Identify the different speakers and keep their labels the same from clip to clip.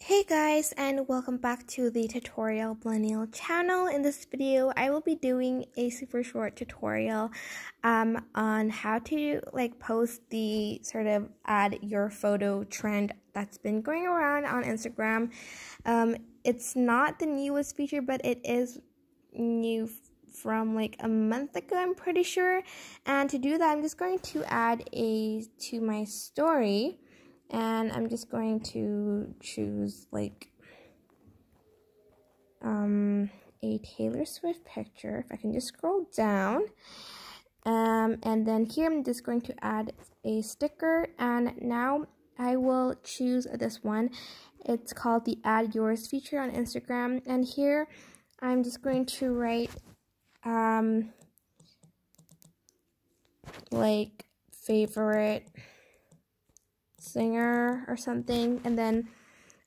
Speaker 1: Hey guys, and welcome back to the Tutorial Millennial channel. In this video, I will be doing a super short tutorial on how to post the sort of add your photo trend that's been going around on Instagram. It's not the newest feature, but it is new from a month ago, I'm pretty sure. And to do that, I'm just going to add to my story. And I'm just going to choose a Taylor Swift picture. If I can just scroll down. And then here I'm just going to add a sticker. And now I will choose this one. It's called the Add Yours feature on Instagram. And here I'm just going to write favorite singer or something, and then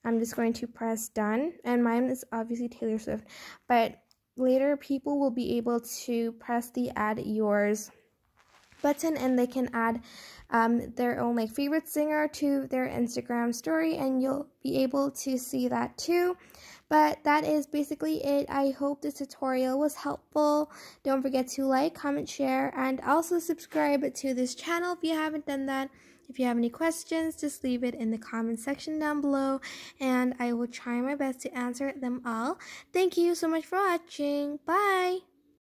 Speaker 1: I'm just going to press done, and mine is obviously Taylor Swift, but later people will be able to press the add yours button and they can add their own favorite singer to their Instagram story, and you'll be able to see that too. But that is basically it. I hope this tutorial was helpful. Don't forget to like, comment, share, and also subscribe to this channel if you haven't done that. If you have any questions, just leave it in the comment section down below, and I will try my best to answer them all. Thank you so much for watching. Bye!